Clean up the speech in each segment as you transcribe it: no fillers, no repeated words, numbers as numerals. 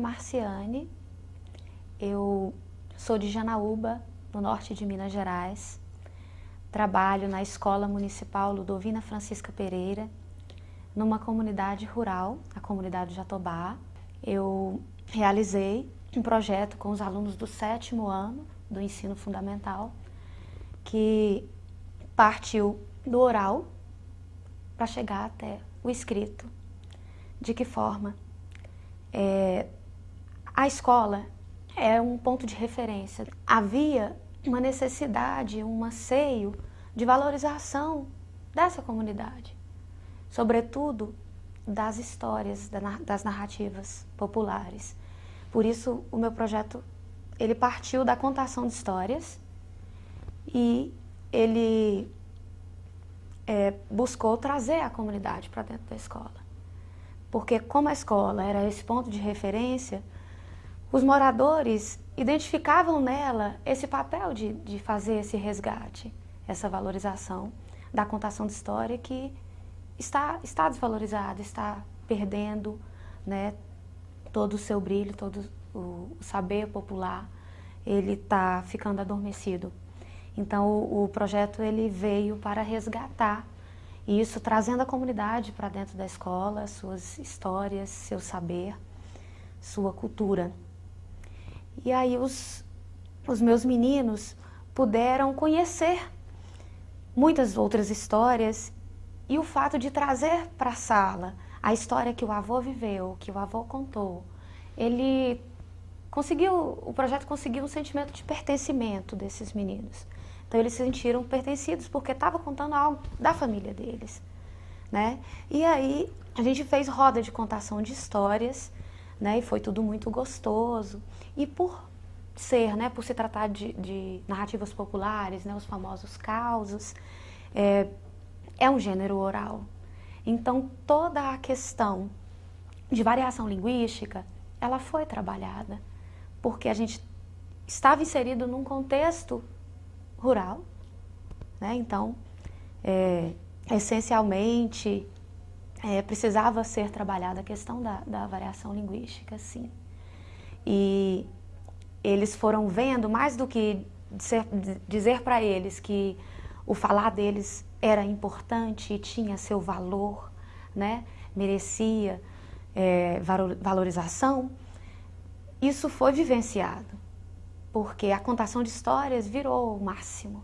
Marciane, eu sou de Janaúba, no norte de Minas Gerais. Trabalho na Escola Municipal Ludovina Francisca Pereira, numa comunidade rural, a comunidade Jatobá. Eu realizei um projeto com os alunos do 7º ano do ensino fundamental, que partiu do oral para chegar até o escrito. De que forma? A escola é um ponto de referência. Havia uma necessidade, um anseio de valorização dessa comunidade, sobretudo das histórias, das narrativas populares. Por isso, o meu projeto, ele partiu da contação de histórias e ele buscou trazer a comunidade para dentro da escola. Porque como a escola era esse ponto de referência, os moradores identificavam nela esse papel de fazer esse resgate, essa valorização da contação de história que está desvalorizada, está perdendo, né, todo o seu brilho, todo o saber popular, ele está ficando adormecido. Então o projeto ele veio para resgatar isso, trazendo a comunidade para dentro da escola, suas histórias, seu saber, sua cultura. E aí os meus meninos puderam conhecer muitas outras histórias e o fato de trazer para a sala a história que o avô viveu, que o avô contou, o projeto conseguiu um sentimento de pertencimento desses meninos. Então eles se sentiram pertencidos porque estava contando algo da família deles, né? E aí a gente fez roda de contação de histórias, né? E foi tudo muito gostoso. E por se tratar de narrativas populares, né? Os famosos causos, é um gênero oral. Então toda a questão de variação linguística, ela foi trabalhada, porque a gente estava inserido num contexto rural, né? Então, essencialmente, precisava ser trabalhada a questão da variação linguística, sim. E eles foram vendo, mais do que dizer para eles que o falar deles era importante e tinha seu valor, né? Merecia valorização, isso foi vivenciado. Porque a contação de histórias virou o máximo,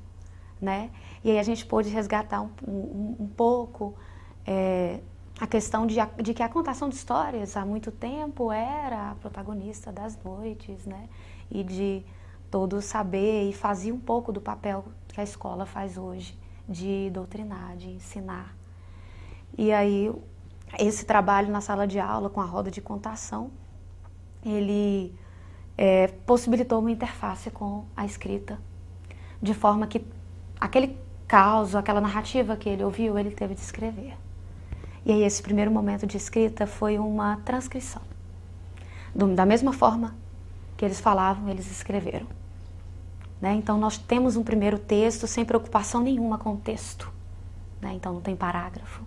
né? E aí a gente pôde resgatar um pouco a questão de que a contação de histórias há muito tempo era a protagonista das noites, né? E de todo saber, e fazia um pouco do papel que a escola faz hoje, de doutrinar, de ensinar. E aí esse trabalho na sala de aula com a roda de contação, ele possibilitou uma interface com a escrita, de forma que aquele caos, aquela narrativa que ele ouviu, ele teve de escrever. E aí esse primeiro momento de escrita foi uma transcrição. Da mesma forma que eles falavam, eles escreveram, né? Então nós temos um primeiro texto sem preocupação nenhuma com o texto, né? Então não tem parágrafo,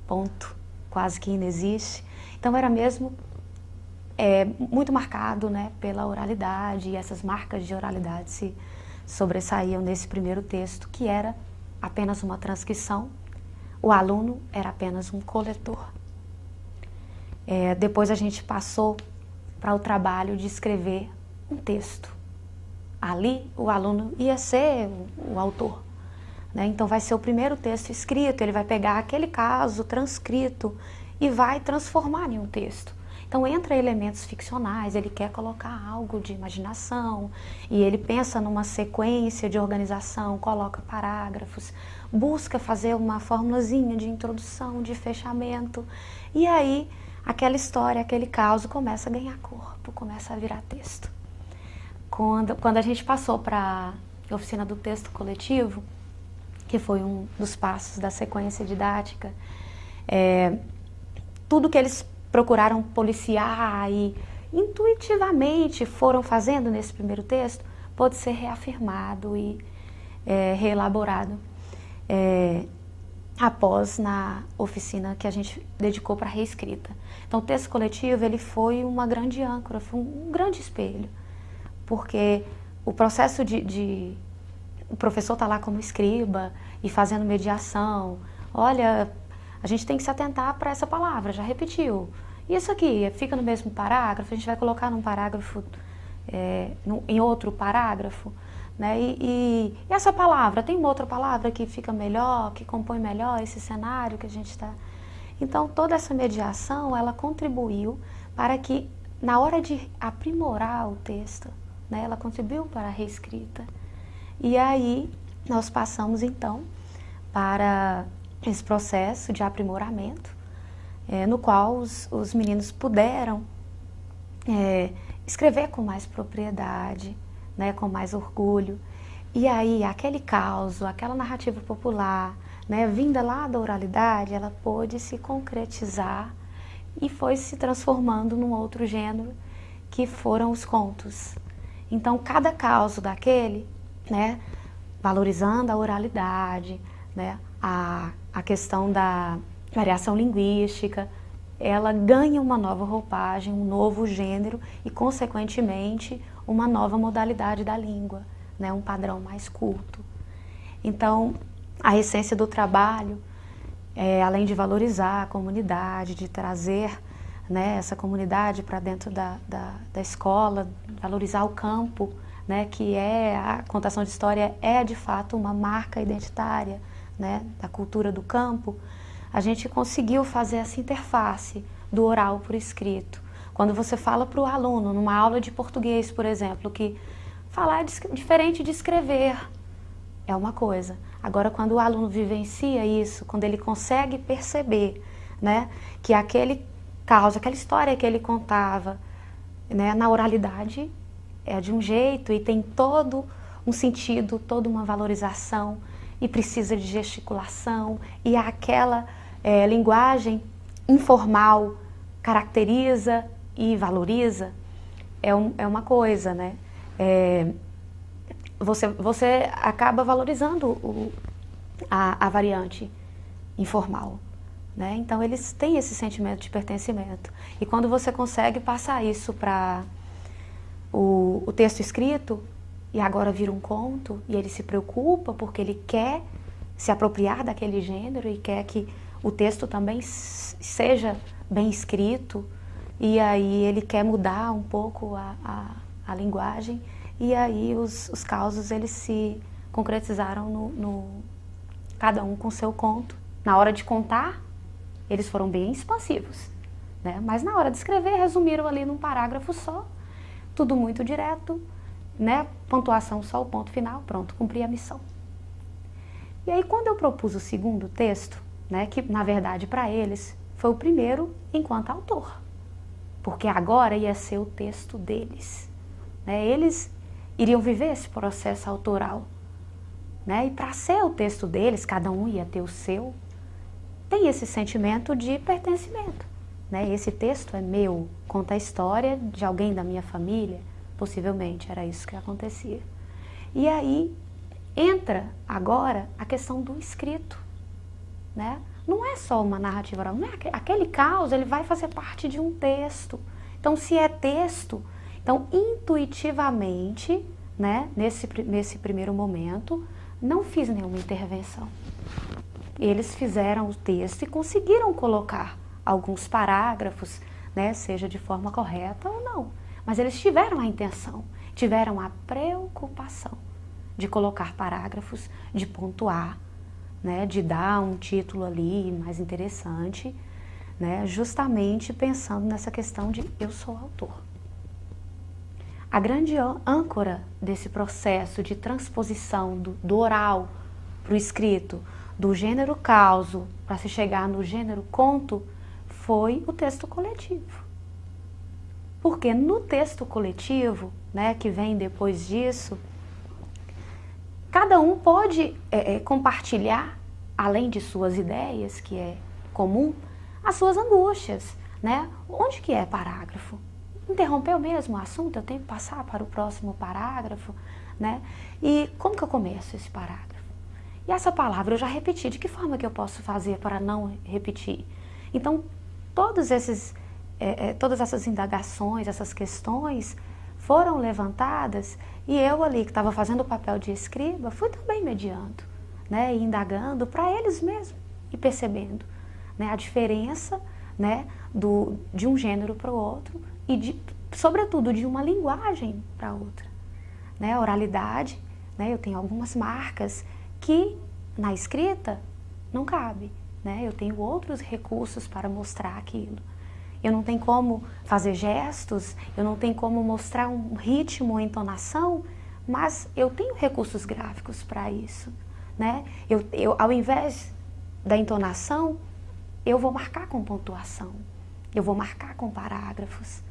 ponto, quase que inexiste. Então era mesmo muito marcado, né, pela oralidade, e essas marcas de oralidade se sobressaíam nesse primeiro texto, que era apenas uma transcrição. O aluno era apenas um coletor. Depois a gente passou para o trabalho de escrever um texto. Ali o aluno ia ser o autor, né? Então vai ser o primeiro texto escrito, ele vai pegar aquele caso transcrito e vai transformar em um texto. Então entra elementos ficcionais, ele quer colocar algo de imaginação e ele pensa numa sequência de organização, coloca parágrafos, busca fazer uma formulazinha de introdução, de fechamento, e aí aquela história, aquele caso começa a ganhar corpo, começa a virar texto. Quando a gente passou para a oficina do texto coletivo, que foi um dos passos da sequência didática, tudo que eles procuraram policiar e intuitivamente foram fazendo nesse primeiro texto, pode ser reafirmado e reelaborado. após na oficina que a gente dedicou para a reescrita. Então o texto coletivo ele foi uma grande âncora, foi um grande espelho, porque o processo o professor está lá como escriba e fazendo mediação. Olha, a gente tem que se atentar para essa palavra, já repetiu. Isso aqui fica no mesmo parágrafo, a gente vai colocar num parágrafo, em outro parágrafo. Né? E essa palavra, tem uma outra palavra que fica melhor, que compõe melhor esse cenário que a gente está... Então, toda essa mediação, ela contribuiu para que, na hora de aprimorar o texto, né, ela contribuiu para a reescrita. E aí, nós passamos, então, para esse processo de aprimoramento, no qual os meninos puderam escrever com mais propriedade, né, com mais orgulho. E aí, aquele caos, aquela narrativa popular, né, vinda lá da oralidade, ela pôde se concretizar e foi se transformando num outro gênero, que foram os contos. Então, cada caos daquele, né, valorizando a oralidade, né, a questão da variação linguística, ela ganha uma nova roupagem, um novo gênero e, consequentemente, uma nova modalidade da língua, né? Um padrão mais culto. Então, a essência do trabalho, além de valorizar a comunidade, de trazer, né, essa comunidade para dentro da escola, valorizar o campo, né, que a contação de história é de fato uma marca identitária, né, da cultura do campo, a gente conseguiu fazer essa interface do oral para o escrito. Quando você fala para o aluno, numa aula de português, por exemplo, que falar é diferente de escrever, é uma coisa. Agora, quando o aluno vivencia isso, quando ele consegue perceber, né, que aquele caos, aquela história que ele contava, né, na oralidade é de um jeito e tem todo um sentido, toda uma valorização e precisa de gesticulação e aquela linguagem informal caracteriza e valoriza, é uma coisa, né? Você acaba valorizando a variante informal, né? Então eles têm esse sentimento de pertencimento. E quando você consegue passar isso para o texto escrito, e agora vira um conto, e ele se preocupa porque ele quer se apropriar daquele gênero e quer que o texto também seja bem escrito, e aí ele quer mudar um pouco a linguagem, e aí os causos eles se concretizaram cada um com seu conto. Na hora de contar, eles foram bem expansivos, né? Mas na hora de escrever, resumiram ali num parágrafo só, tudo muito direto, né? Pontuação só, o ponto final, pronto, cumpri a missão. E aí quando eu propus o segundo texto, né, que na verdade para eles foi o primeiro enquanto autor, porque agora ia ser o texto deles, né? Eles iriam viver esse processo autoral, né? E para ser o texto deles, cada um ia ter o seu, tem esse sentimento de pertencimento, né? Esse texto é meu, conta a história de alguém da minha família, possivelmente era isso que acontecia. E aí entra agora a questão do escrito, né? Não é só uma narrativa oral, não é aquele caos, ele vai fazer parte de um texto. Então, se é texto, então intuitivamente, né, nesse primeiro momento, não fiz nenhuma intervenção. Eles fizeram o texto e conseguiram colocar alguns parágrafos, né, seja de forma correta ou não. Mas eles tiveram a intenção, tiveram a preocupação de colocar parágrafos, de pontuar, né, de dar um título ali mais interessante, né, justamente pensando nessa questão de eu sou autor. A grande âncora desse processo de transposição do oral para o escrito, do gênero causo para se chegar no gênero conto, foi o texto coletivo. Porque no texto coletivo, né, que vem depois disso, cada um pode compartilhar, além de suas ideias, que é comum, as suas angústias, né? Onde que é parágrafo? Interrompeu mesmo o assunto, eu tenho que passar para o próximo parágrafo, né? E como que eu começo esse parágrafo? E essa palavra eu já repeti, de que forma que eu posso fazer para não repetir? Então, todas essas indagações, essas questões foram levantadas e eu ali, que estava fazendo o papel de escriba, fui também mediando, né, e indagando para eles mesmos e percebendo, né, a diferença, né, de um gênero para o outro e, sobretudo, de uma linguagem para outra. Né, a oralidade, né, eu tenho algumas marcas que na escrita não cabe, né, eu tenho outros recursos para mostrar aquilo. Eu não tenho como fazer gestos, eu não tenho como mostrar um ritmo ou entonação, mas eu tenho recursos gráficos para isso, né? Ao invés da entonação, eu vou marcar com pontuação, eu vou marcar com parágrafos.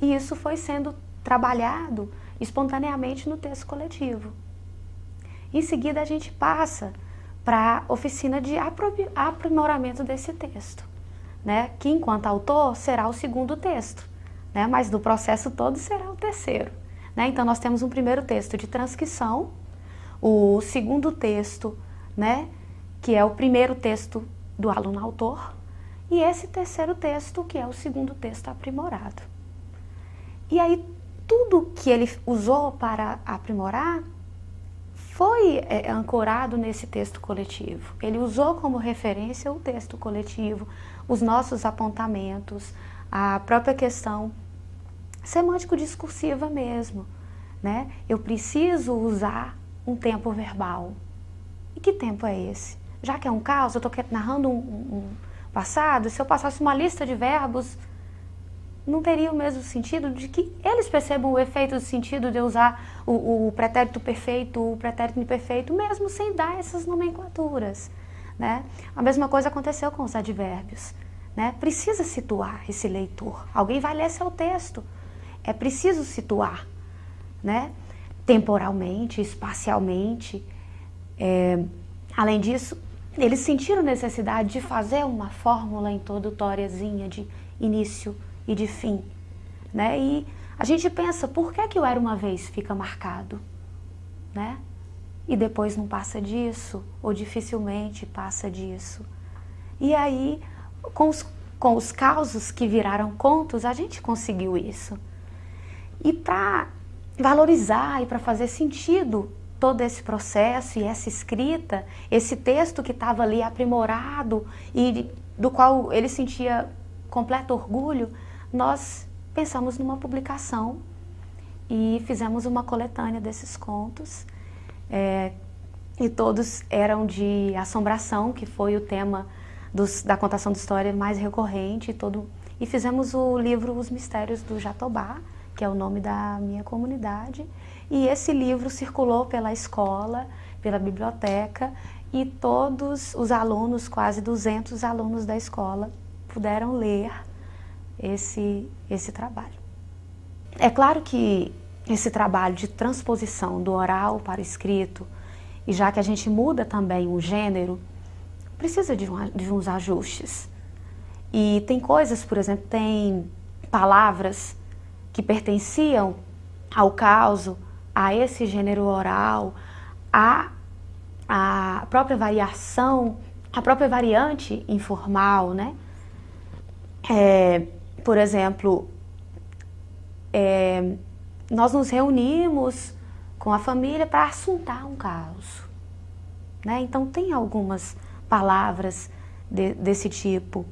E isso foi sendo trabalhado espontaneamente no texto coletivo. Em seguida, a gente passa para a oficina de aprimoramento desse texto, né, que enquanto autor será o segundo texto, né, mas do processo todo será o terceiro. Né? Então nós temos um primeiro texto de transcrição, o segundo texto, né, que é o primeiro texto do aluno autor, e esse terceiro texto que é o segundo texto aprimorado. E aí tudo que ele usou para aprimorar foi ancorado nesse texto coletivo. Ele usou como referência o texto coletivo, os nossos apontamentos, a própria questão semântico-discursiva mesmo, né? Eu preciso usar um tempo verbal. E que tempo é esse? Já que é um caos, eu estou narrando um passado, se eu passasse uma lista de verbos, não teria o mesmo sentido de que eles percebam o efeito do sentido de eu usar o pretérito perfeito, o pretérito imperfeito, mesmo sem dar essas nomenclaturas, né? A mesma coisa aconteceu com os advérbios, né? Precisa situar esse leitor. Alguém vai ler seu texto. É preciso situar, né? Temporalmente, espacialmente. Além disso, eles sentiram necessidade de fazer uma fórmula introdutóriazinha de início e de fim, né? E a gente pensa, por que o era uma vez fica marcado, né? E depois não passa disso, ou dificilmente passa disso. E aí, com os causos que viraram contos, a gente conseguiu isso. E para valorizar e para fazer sentido todo esse processo e essa escrita, esse texto que estava ali aprimorado e do qual ele sentia completo orgulho, nós pensamos numa publicação e fizemos uma coletânea desses contos. E todos eram de assombração, que foi o tema da contação de história mais recorrente. E fizemos o livro Os Mistérios do Jatobá, que é o nome da minha comunidade. E esse livro circulou pela escola, pela biblioteca, e todos os alunos, quase 200 alunos da escola, puderam ler esse trabalho. É claro que esse trabalho de transposição do oral para o escrito, e já que a gente muda também o gênero, precisa de uns ajustes. E tem coisas, por exemplo, tem palavras que pertenciam ao causo, a esse gênero oral, a própria variação, a própria variante informal, né? Por exemplo, nós nos reunimos com a família para assuntar um caos, né? Então tem algumas palavras desse tipo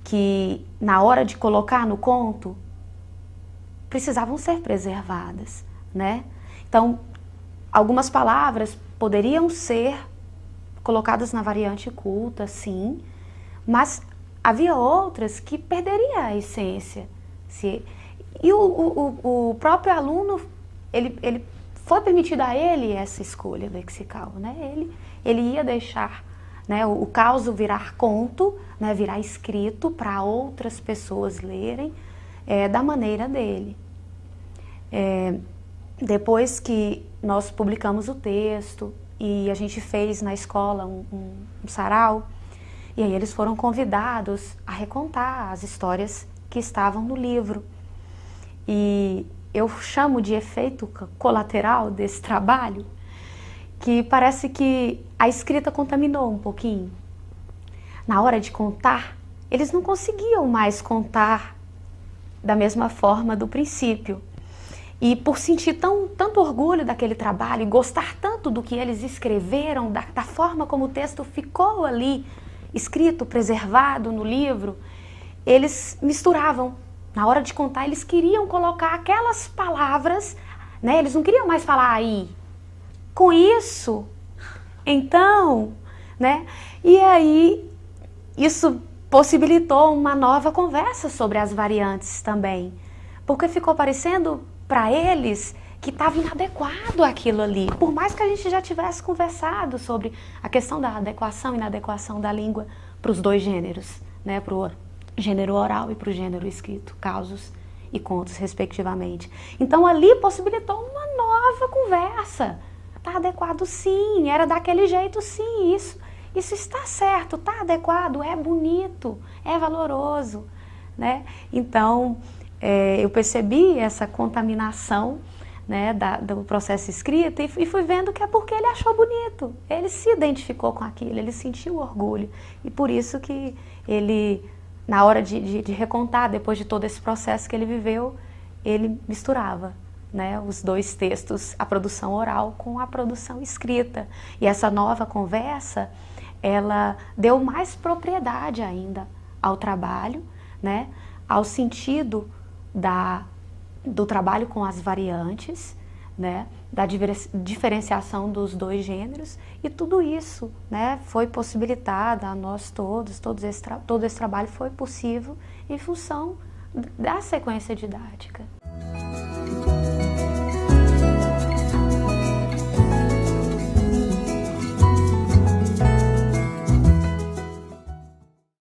que na hora de colocar no conto precisavam ser preservadas, né? Então algumas palavras poderiam ser colocadas na variante culta, sim, mas havia outras que perderiam a essência. E o próprio aluno, ele foi permitido a ele essa escolha lexical, né? Ele ia deixar, né, o caos virar conto, né, virar escrito para outras pessoas lerem da maneira dele. Depois que nós publicamos o texto e a gente fez na escola um sarau, e aí eles foram convidados a recontar as histórias que estavam no livro. E eu chamo de efeito colateral desse trabalho, que parece que a escrita contaminou um pouquinho. Na hora de contar, eles não conseguiam mais contar da mesma forma do princípio. E por sentir tanto orgulho daquele trabalho e gostar tanto do que eles escreveram, da forma como o texto ficou ali, escrito, preservado no livro, eles misturavam. Na hora de contar, eles queriam colocar aquelas palavras, né? Eles não queriam mais falar aí. Com isso, então, né? E aí, isso possibilitou uma nova conversa sobre as variantes também. Porque ficou parecendo para eles que estava inadequado aquilo ali. Por mais que a gente já tivesse conversado sobre a questão da adequação e inadequação da língua para os dois gêneros, né? Para o gênero oral e para o gênero escrito, causos e contos, respectivamente. Então ali possibilitou uma nova conversa. Tá adequado sim, era daquele jeito sim, isso está certo, tá adequado, é bonito, é valoroso, né? Então, eu percebi essa contaminação, né, do processo escrito e fui vendo que é porque ele achou bonito, ele se identificou com aquilo, ele sentiu orgulho e por isso que ele, na hora de recontar, depois de todo esse processo que ele viveu, ele misturava, né, os dois textos, a produção oral com a produção escrita. E essa nova conversa, ela deu mais propriedade ainda ao trabalho, né, ao sentido do trabalho com as variantes, né, da diferenciação dos dois gêneros, e tudo isso, né, foi possibilitado a nós todos, todo esse trabalho foi possível em função da sequência didática.